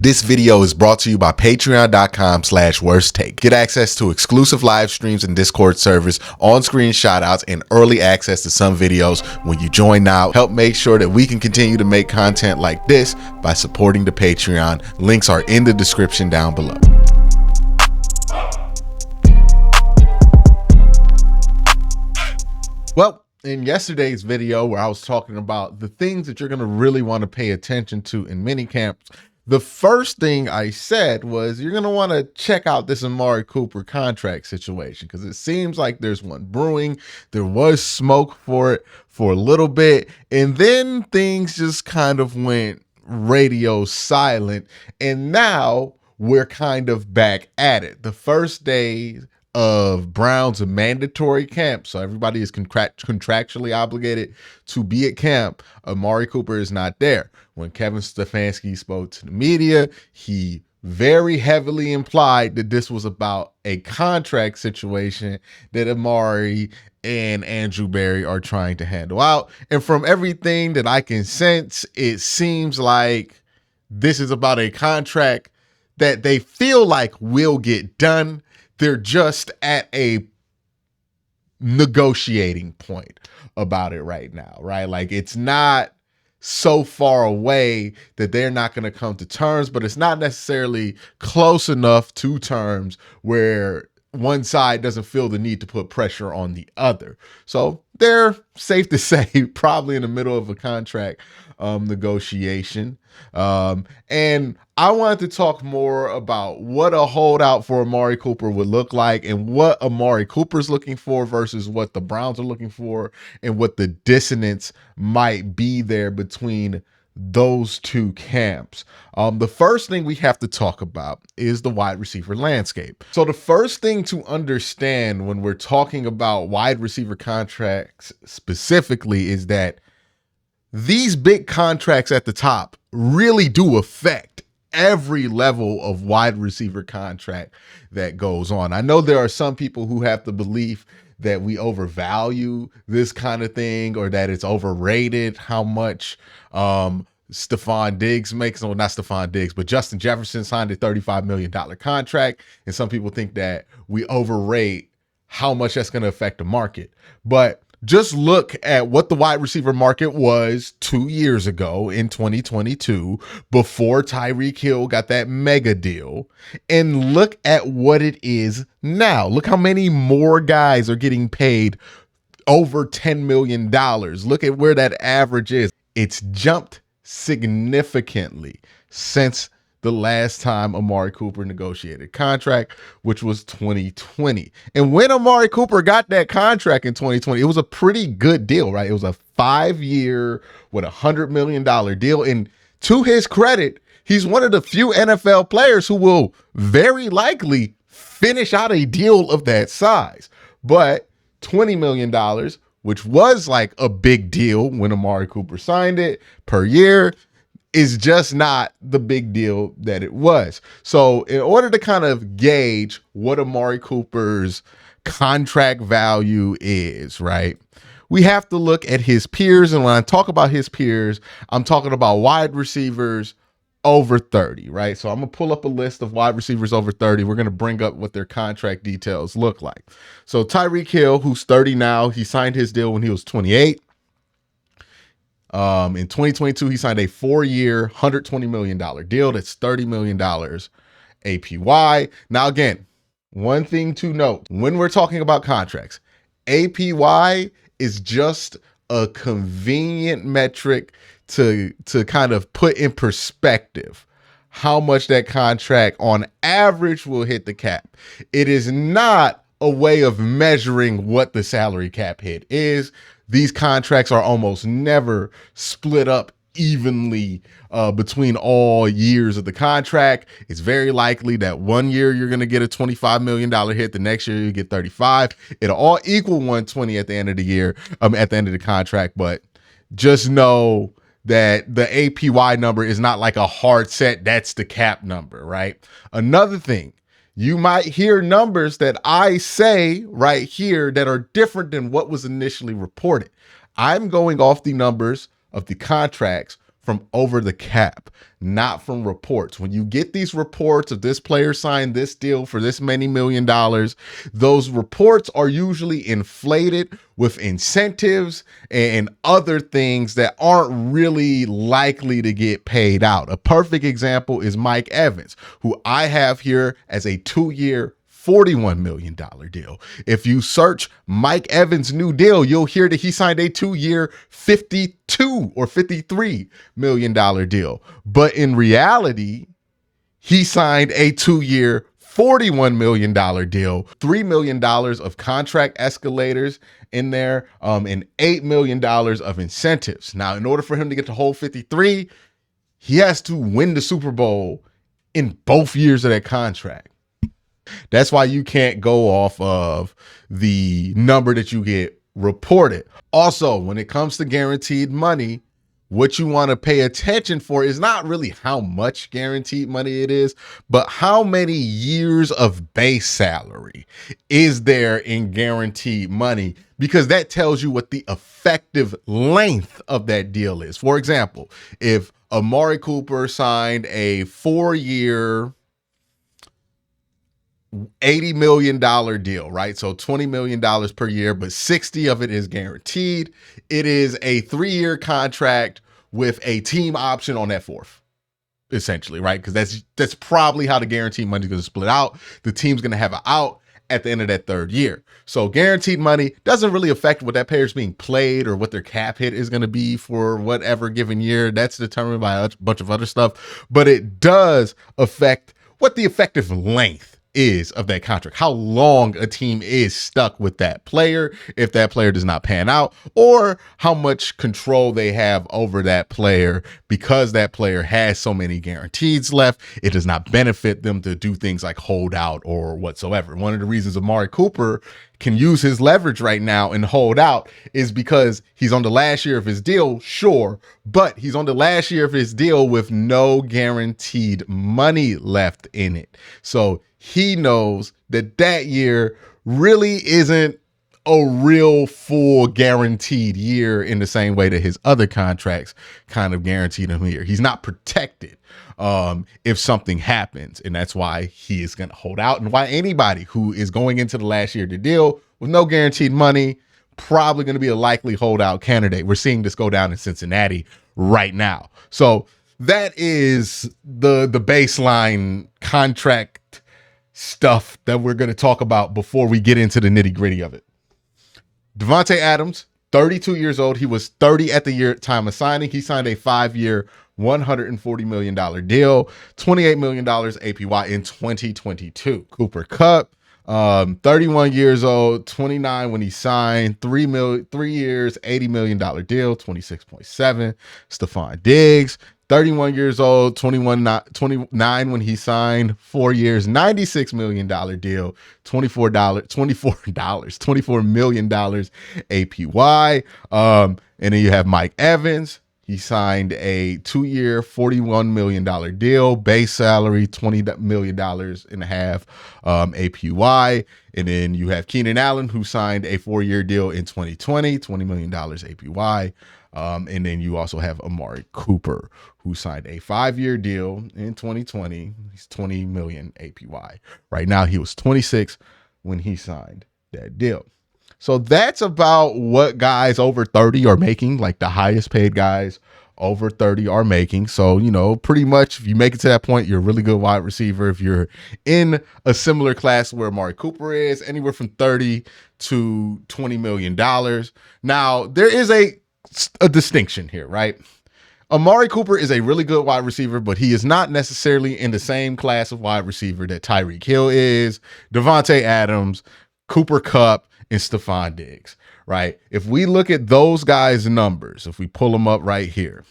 This video is brought to you by patreon.com/worsttake. Get access to exclusive live streams and Discord servers, on-screen shoutouts, and early access to some videos when you join now. Help make sure that we can continue to make content like this by supporting the Patreon. Links are in the description down below. Well, in yesterday's video where I was talking about the things that you're going to really want to pay attention to in minicamps, the first thing I said was you're going to want to check out this Amari Cooper contract situation because it seems like there's one brewing. There was smoke for it for a little bit, and then things just kind of went radio silent, and now we're kind of back at it. The first day of Brown's mandatory camp, so everybody is contractually obligated to be at camp. Amari Cooper is not there. When Kevin Stefanski spoke to the media, he very heavily implied that this was about a contract situation that Amari and Andrew Berry are trying to handle out. And from everything that I can sense, it seems like this is about a contract that they feel like will get done. They're just at a negotiating point about it right now, right? Like, it's not so far away that they're not going to come to terms, but it's not necessarily close enough to terms where one side doesn't feel the need to put pressure on the other. So they're, safe to say, probably in the middle of a contract negotiation. And I wanted to talk more about what a holdout for Amari Cooper would look like and what Amari Cooper's looking for versus what the Browns are looking for and what the dissonance might be there between those two camps. The first thing we have to talk about is the wide receiver landscape. So the first thing to understand when we're talking about wide receiver contracts specifically is that these big contracts at the top really do affect every level of wide receiver contract that goes on. I know there are some people who have the belief that we overvalue this kind of thing or that it's overrated how much Stephon Diggs makes. No, not Stephon Diggs, but Justin Jefferson signed a $35 million contract. And some people think that we overrate how much that's going to affect the market. But just look at what the wide receiver market was 2 years ago in 2022 before Tyreek Hill got that mega deal, and look at what it is now. Look how many more guys are getting paid over $10 million. Look at where that average is. It's jumped significantly since the last time Amari Cooper negotiated a contract, which was 2020. And when Amari Cooper got that contract in 2020, it was a pretty good deal, right? It was a 5-year with $100 million deal. And to his credit, he's one of the few NFL players who will very likely finish out a deal of that size. But $20 million, which was like a big deal when Amari Cooper signed it per year, is just not the big deal that it was. So in order to kind of gauge what Amari Cooper's contract value is, right, we have to look at his peers. And when I talk about his peers, I'm talking about wide receivers over 30, right? So I'm going to pull up a list of wide receivers over 30. We're going to bring up what their contract details look like. So Tyreek Hill, who's 30 now, he signed his deal when he was 28. In 2022, he signed a 4-year, $120 million deal. That's $30 million APY. Now, again, one thing to note, when we're talking about contracts, APY is just a convenient metric to kind of put in perspective how much that contract on average will hit the cap. It is not a way of measuring what the salary cap hit is. These contracts are almost never split up evenly between all years of the contract. It's very likely that 1 year you're going to get a $25 million hit. The next year you get 35. It'll all equal 120 at the end of the year, at the end of the contract. But just know that the APY number is not like a hard set. That's the cap number, right? Another thing, you might hear numbers that I say right here that are different than what was initially reported. I'm going off the numbers of the contracts from over the cap, not from reports. When you get these reports of this player signed this deal for this many $1 million, those reports are usually inflated with incentives and other things that aren't really likely to get paid out. A perfect example is Mike Evans, who I have here as a 2-year $41 million deal. If you search Mike Evans' new deal, you'll hear that he signed a 2-year $52 or $53 million deal. But in reality, he signed a 2-year $41 million deal, $3 million of contract escalators in there, and $8 million of incentives. Now, in order for him to get the whole 53, he has to win the Super Bowl in both years of that contract. That's why you can't go off of the number that you get reported. Also, when it comes to guaranteed money, what you want to pay attention for is not really how much guaranteed money it is, but how many years of base salary is there in guaranteed money, because that tells you what the effective length of that deal is. For example, if Amari Cooper signed a 4-year $80 million deal, right? So $20 million per year, but 60 of it is guaranteed. It is a 3-year contract with a team option on that fourth, essentially, right? Because that's probably how the guaranteed money is going to split out. The team's going to have an out at the end of that 3rd year. So guaranteed money doesn't really affect what that player's being played or what their cap hit is going to be for whatever given year. That's determined by a bunch of other stuff, but it does affect what the effective length is of that contract, how long a team is stuck with that player if that player does not pan out, or how much control they have over that player because that player has so many guarantees left. It does not benefit them to do things like hold out or whatsoever. One of the reasons Amari Cooper can use his leverage right now and hold out is because he's on the last year of his deal, sure, but he's on the last year of his deal with no guaranteed money left in it. So he knows that that year really isn't a real full guaranteed year in the same way that his other contracts kind of guaranteed him here. He's not protected if something happens, and that's why he is going to hold out, and why anybody who is going into the last year of the deal with no guaranteed money probably going to be a likely holdout candidate. We're seeing this go down in Cincinnati right now. So that is the baseline contract stuff that we're going to talk about before we get into the nitty-gritty of it. Davante Adams, 32 years old. He was 30 at the time of signing. He signed a 5-year, $140 million deal, $28 million APY in 2022. Cooper Kupp, 31 years old, 29 when he signed, 3 years, $80 million deal, 26.7. Stephon Diggs, 31 years old, 29 when he signed, 4 years, $96 million deal, $24 million APY. And then you have Mike Evans. He signed a 2-year, $41 million deal, base salary, $20 million and a half APY. And then you have Keenan Allen, who signed a 4-year deal in 2020, $20 million APY. And then you also have Amari Cooper, who signed a 5-year deal in 2020. He's $20 million APY. Right now, he was 26 when he signed that deal. So that's about what guys over 30 are making, like the highest paid guys over 30 are making. So, you know, pretty much if you make it to that point, you're a really good wide receiver. If you're in a similar class where Amari Cooper is, anywhere from 30 to $20 million. Now, there is a distinction here, right? Amari Cooper is a really good wide receiver, but he is not necessarily in the same class of wide receiver that Tyreek Hill is, Davante Adams, Cooper Kupp, and Stephon Diggs, right? If we look at those guys' numbers, if we pull them up right here,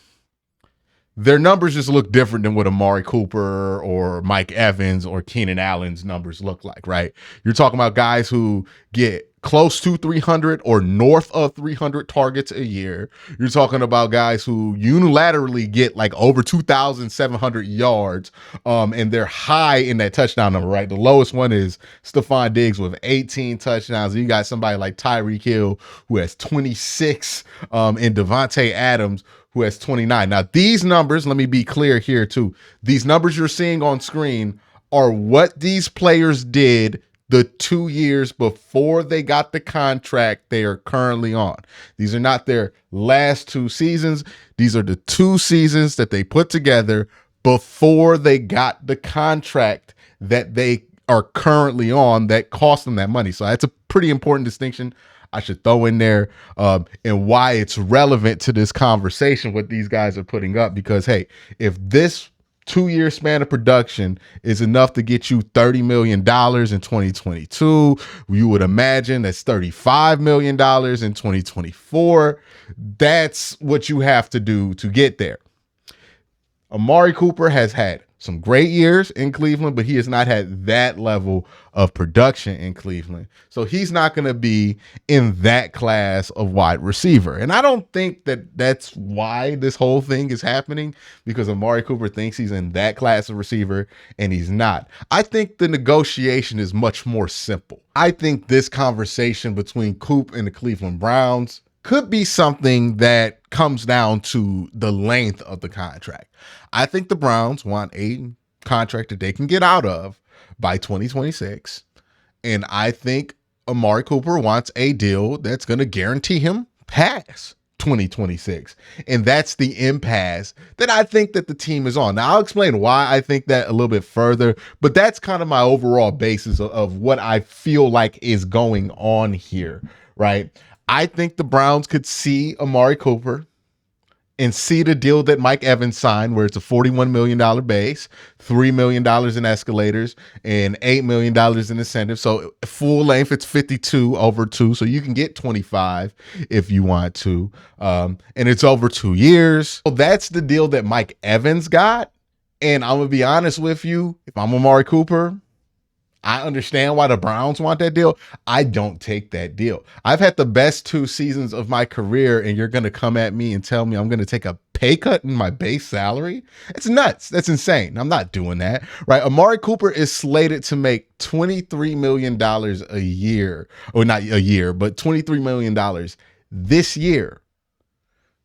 their numbers just look different than what Amari Cooper or Mike Evans or Keenan Allen's numbers look like, right? You're talking about guys who get close to 300 or north of 300 targets a year. You're talking about guys who unilaterally get like over 2,700 yards, and they're high in that touchdown number, right? The lowest one is Stephon Diggs with 18 touchdowns. You got somebody like Tyreek Hill who has 26, and Davante Adams who has 29. Now, these numbers, let me be clear here too. These numbers you're seeing on screen are what these players did the 2 years before they got the contract they are currently on. These are not their last 2 seasons. These are the 2 seasons that they put together before they got the contract that they are currently on that cost them that money. So that's a pretty important distinction I should throw in there, and why it's relevant to this conversation what these guys are putting up. Because, hey, if this 2-year span of production is enough to get you $30 million in 2022, you would imagine that's $35 million in 2024. That's what you have to do to get there. Amari Cooper has had some great years in Cleveland, but he has not had that level of production in Cleveland. So he's not going to be in that class of wide receiver. And I don't think that that's why this whole thing is happening, because Amari Cooper thinks he's in that class of receiver and he's not. I think the negotiation is much more simple. I think this conversation between Coop and the Cleveland Browns could be something that comes down to the length of the contract. I think the Browns want a contract that they can get out of by 2026. And I think Amari Cooper wants a deal that's going to guarantee him past 2026. And that's the impasse that I think that the team is on. Now, I'll explain why I think that a little bit further, but that's kind of my overall basis of what I feel like is going on here, right? I think the Browns could see Amari Cooper and see the deal that Mike Evans signed, where it's a $41 million base, $3 million in escalators, and $8 million in incentives. So full length, it's 52 over 2. So you can get 25 if you want to. And it's over 2 years. So that's the deal that Mike Evans got. And I'm going to be honest with you, if I'm Amari Cooper, I understand why the Browns want that deal. I don't take that deal. I've had the best 2 seasons of my career, and you're going to come at me and tell me I'm going to take a pay cut in my base salary? It's nuts. That's insane. I'm not doing that, right? Amari Cooper is slated to make $23 million a year, or not a year, but $23 million this year.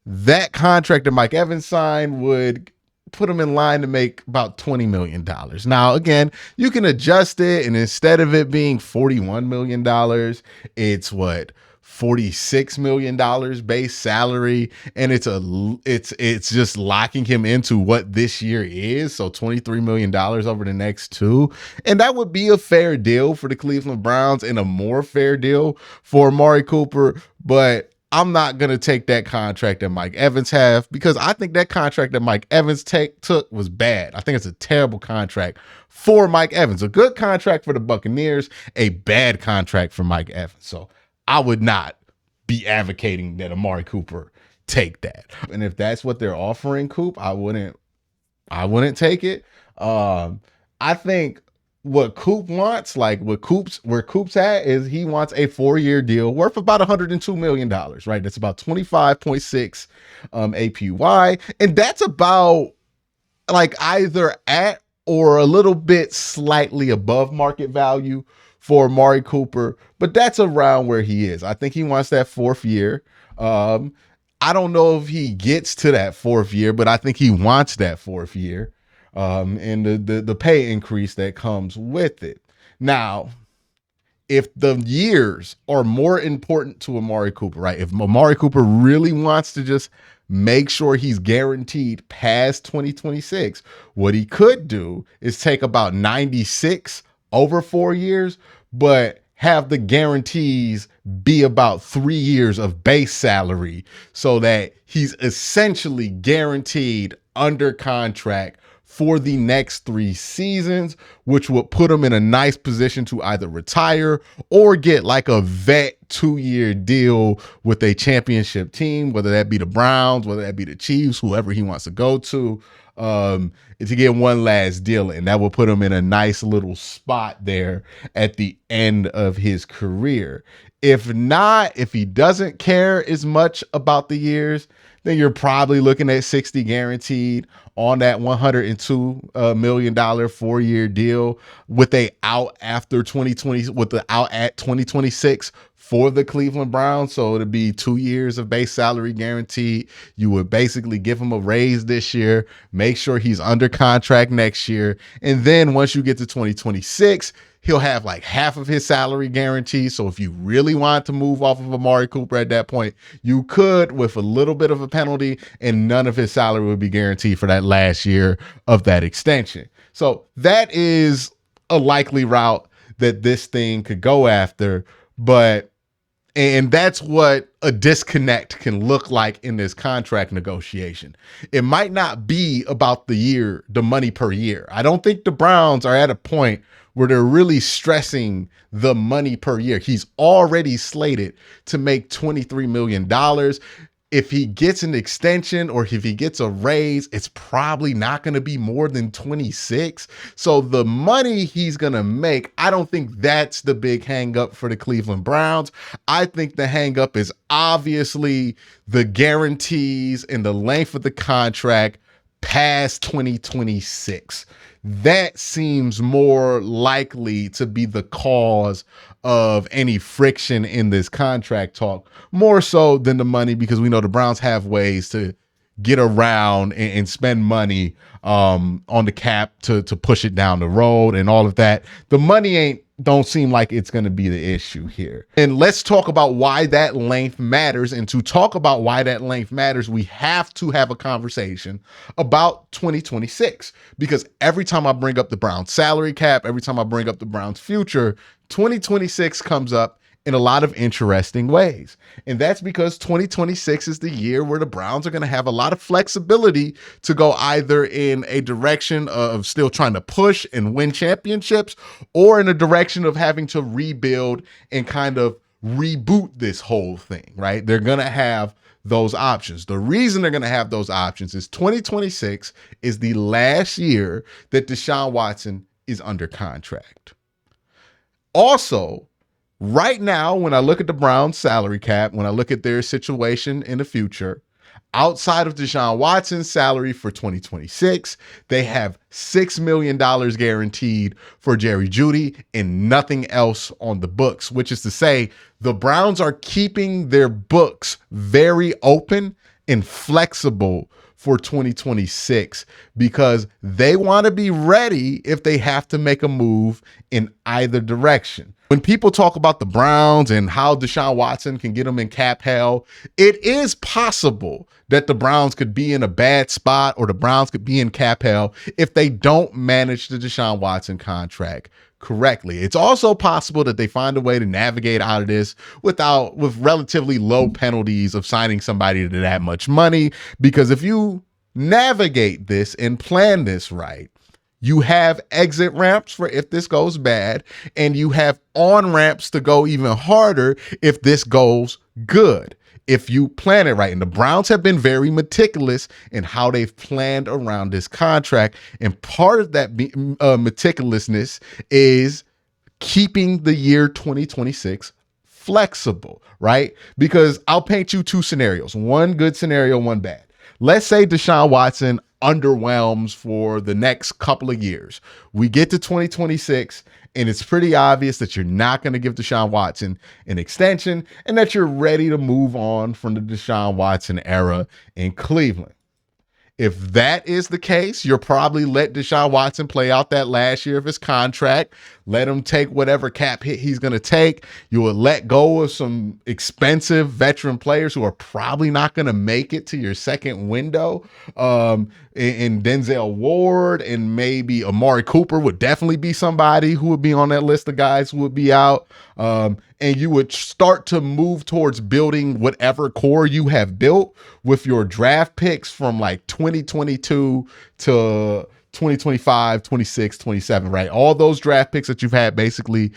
That contract that Mike Evans signed would put him in line to make about $20 million. Now, again, you can adjust it, and instead of it being $41 million, it's what? $46 million base salary, and it's just locking him into what this year is. So $23 million over the next 2. And that would be a fair deal for the Cleveland Browns and a more fair deal for Amari Cooper. But I'm not going to take that contract that Mike Evans have, because I think that contract that Mike Evans took was bad. I think it's a terrible contract for Mike Evans. A good contract for the Buccaneers, a bad contract for Mike Evans. So I would not be advocating that Amari Cooper take that. And if that's what they're offering Coop, I wouldn't take it. I think what Coop wants, like where Coop's at, is he wants a 4-year deal worth about $102 million, right? That's about 25.6 APY. And that's about like either at or a little bit slightly above market value for Amari Cooper, but that's around where he is. I think he wants that 4th year. I don't know if he gets to that 4th year, but I think he wants that 4th year. And the pay increase that comes with it. Now, if the years are more important to Amari Cooper, right? If Amari Cooper really wants to just make sure he's guaranteed past 2026, what he could do is take about 96 over 4 years, but have the guarantees be about 3 years of base salary, so that he's essentially guaranteed under contract for the next 3 seasons, which would put him in a nice position to either retire or get like a vet 2-year deal with a championship team, whether that be the Browns, whether that be the Chiefs, whoever he wants to go to get one last deal. And that will put him in a nice little spot there at the end of his career. If not, if he doesn't care as much about the years, then you're probably looking at 60 guaranteed on that $102 million 4-year deal with a out after 2020, with the out at 2026 for the Cleveland Browns. So it'd be 2 years of base salary guaranteed. You would basically give him a raise this year, make sure he's under contract next year. And then once you get to 2026, he'll have like half of his salary guaranteed. So if you really want to move off of Amari Cooper at that point, you could with a little bit of a penalty, and none of his salary would be guaranteed for that last year of that extension. So that is a likely route that this thing could go after. And that's what a disconnect can look like in this contract negotiation. It might not be about the money per year. I don't think the Browns are at a point where they're really stressing the money per year. He's already slated to make $23 million. If he gets an extension or if he gets a raise, it's probably not going to be more than 26. So the money he's going to make, I don't think that's the big hang up for the Cleveland Browns. I think the hang up is obviously the guarantees and the length of the contract past 2026. That seems more likely to be the cause of any friction in this contract talk, more so than the money, because we know the Browns have ways to get around and spend money on the cap to push it down the road and all of that. The money don't seem like it's going to be the issue here. And let's talk about why that length matters. And to talk about why that length matters, we have to have a conversation about 2026, because every time I bring up the Browns salary cap, every time I bring up the Browns future, 2026 comes up in a lot of interesting ways. And that's because 2026 is the year where the Browns are going to have a lot of flexibility to go either in a direction of still trying to push and win championships, or in a direction of having to rebuild and kind of reboot this whole thing, right? They're going to have those options. The reason they're going to have those options is 2026 is the last year that Deshaun Watson is under contract. Also, right now, when I look at the Browns salary cap, when I look at their situation in the future, outside of Deshaun Watson's salary for 2026, they have $6 million guaranteed for Jerry Jeudy and nothing else on the books, which is to say the Browns are keeping their books very open and flexible for 2026 because they want to be ready if they have to make a move in either direction. When people talk about the Browns and how Deshaun Watson can get them in cap hell, it is possible that the Browns could be in a bad spot, or the Browns could be in cap hell if they don't manage the Deshaun Watson contract correctly. It's also possible that they find a way to navigate out of this with relatively low penalties of signing somebody to that much money, because if you navigate this and plan this right, you have exit ramps for if this goes bad, and you have on ramps to go even harder if this goes good, if you plan it right. And the Browns have been very meticulous in how they've planned around this contract. And part of that meticulousness is keeping the year 2026 flexible, right? Because I'll paint you two scenarios, one good scenario, one bad. Let's say Deshaun Watson underwhelms for the next couple of years. We get to 2026, and it's pretty obvious that you're not going to give Deshaun Watson an extension and that you're ready to move on from the Deshaun Watson era in Cleveland. If that is the case, you'll probably let Deshaun Watson play out that last year of his contract, let him take whatever cap hit he's going to take. You will let go of some expensive veteran players who are probably not going to make it to your second window. And Denzel Ward and maybe Amari Cooper would definitely be somebody who would be on that list of guys who would be out. And you would start to move towards building whatever core you have built with your draft picks from like 2022 to 2025, 26, 27, right? All those draft picks that you've had basically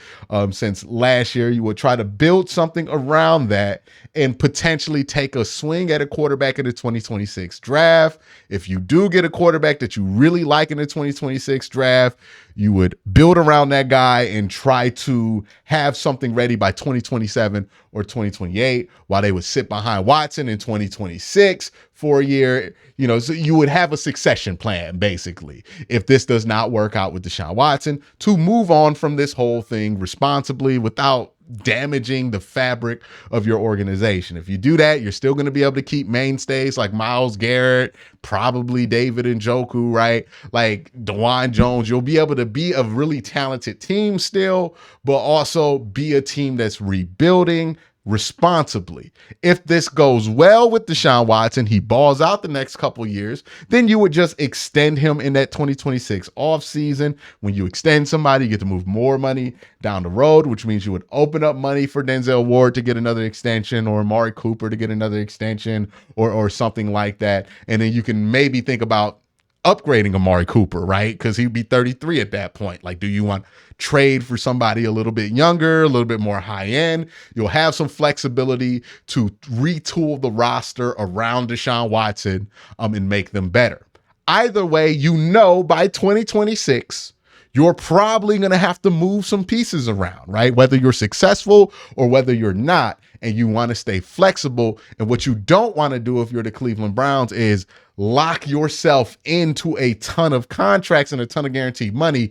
since last year, you would try to build something around that and potentially take a swing at a quarterback in the 2026 draft. If you do get a quarterback that you really like in the 2026 draft, you would build around that guy and try to have something ready by 2027 or 2028, while they would sit behind Watson in 2026 for a year, so you would have a succession plan, basically, if this does not work out with Deshaun Watson, to move on from this whole thing responsibly without damaging the fabric of your organization. If you do that, you're still going to be able to keep mainstays like Myles Garrett, probably David Njoku, right? Like DeJuan Jones. You'll be able to be a really talented team still, but also be a team that's rebuilding responsibly. If this goes well with Deshaun Watson, he balls out the next couple years, then you would just extend him in that 2026 offseason. When you extend somebody, you get to move more money down the road, which means you would open up money for Denzel Ward to get another extension, or Amari Cooper to get another extension, or something like that. And then you can maybe think about upgrading Amari Cooper, right? Because he'd be 33 at that point. Like, do you want trade for somebody a little bit younger, a little bit more high end? You'll have some flexibility to retool the roster around Deshaun Watson and make them better. Either way, by 2026, you're probably going to have to move some pieces around, right? Whether you're successful or whether you're not, and you want to stay flexible. And what you don't want to do if you're the Cleveland Browns is lock yourself into a ton of contracts and a ton of guaranteed money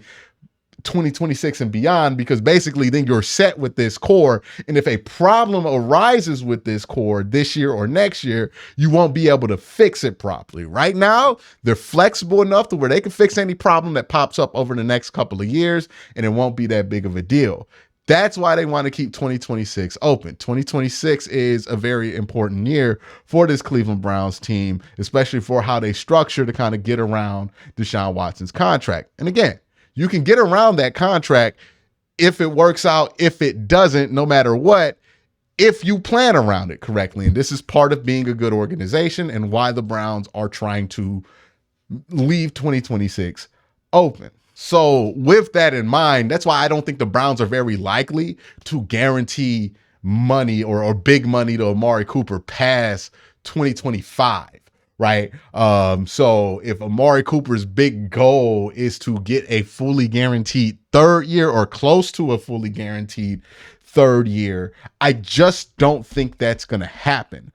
2026 and beyond, because basically then you're set with this core. And if a problem arises with this core this year or next year, you won't be able to fix it properly. Right now, they're flexible enough to where they can fix any problem that pops up over the next couple of years, and it won't be that big of a deal. That's why they want to keep 2026 open. 2026 is a very important year for this Cleveland Browns team, especially for how they structure to kind of get around Deshaun Watson's contract. And again, you can get around that contract if it works out. If it doesn't, no matter what, if you plan around it correctly. And this is part of being a good organization and why the Browns are trying to leave 2026 open. So with that in mind, that's why I don't think the Browns are very likely to guarantee money or big money to Amari Cooper past 2025. Right. So if Amari Cooper's big goal is to get a fully guaranteed third year or close to a fully guaranteed third year, I just don't think that's going to happen,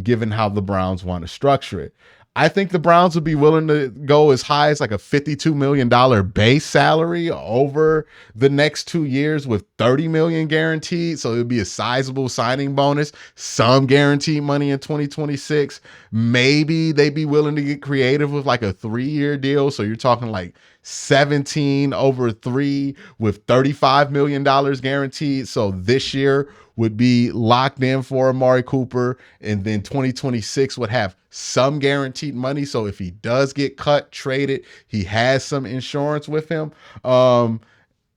given how the Browns want to structure it. I think the Browns would be willing to go as high as like a $52 million base salary over the next 2 years with $30 million guaranteed. So it would be a sizable signing bonus, some guaranteed money in 2026. Maybe they'd be willing to get creative with like a 3-year deal. So you're talking like 17 over 3 with $35 million guaranteed. So this year would be locked in for Amari Cooper, and then 2026 would have some guaranteed money. So if he does get cut, traded, he has some insurance with him. And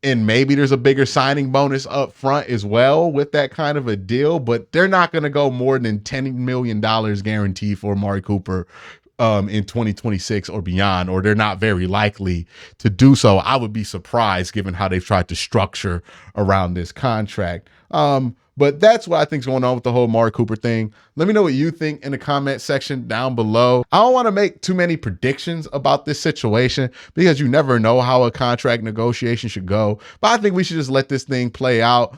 maybe there's a bigger signing bonus up front as well with that kind of a deal, but they're not going to go more than $10 million guaranteed for Amari Cooper in 2026 or beyond, or they're not very likely to do so. I would be surprised given how they've tried to structure around this contract. But that's what I think is going on with the whole Amari Cooper thing. Let me know what you think in the comment section down below. I don't want to make too many predictions about this situation because you never know how a contract negotiation should go. But I think we should just let this thing play out,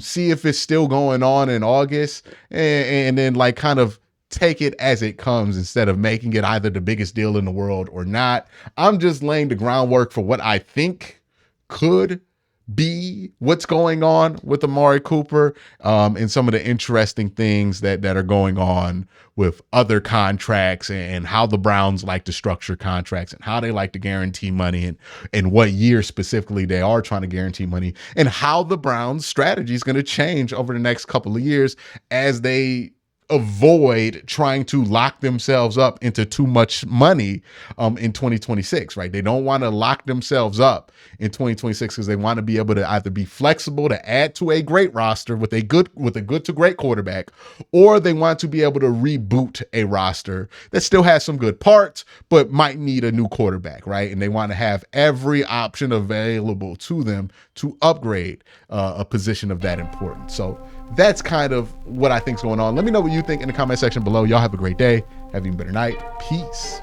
see if it's still going on in August, and then like kind of take it as it comes instead of making it either the biggest deal in the world or not. I'm just laying the groundwork for what I think could be what's going on with Amari Cooper, and some of the interesting things that are going on with other contracts and how the Browns like to structure contracts and how they like to guarantee money and what year specifically they are trying to guarantee money, and how the Browns strategy is going to change over the next couple of years as they avoid trying to lock themselves up into too much money in 2026, right? They don't want to lock themselves up in 2026 because they want to be able to either be flexible to add to a great roster with a good to great quarterback, or they want to be able to reboot a roster that still has some good parts but might need a new quarterback, right? And they want to have every option available to them to upgrade a position of that importance. So that's kind of what I think is going on. Let me know what you think in the comment section below. Y'all have a great day. Have an even better night. Peace.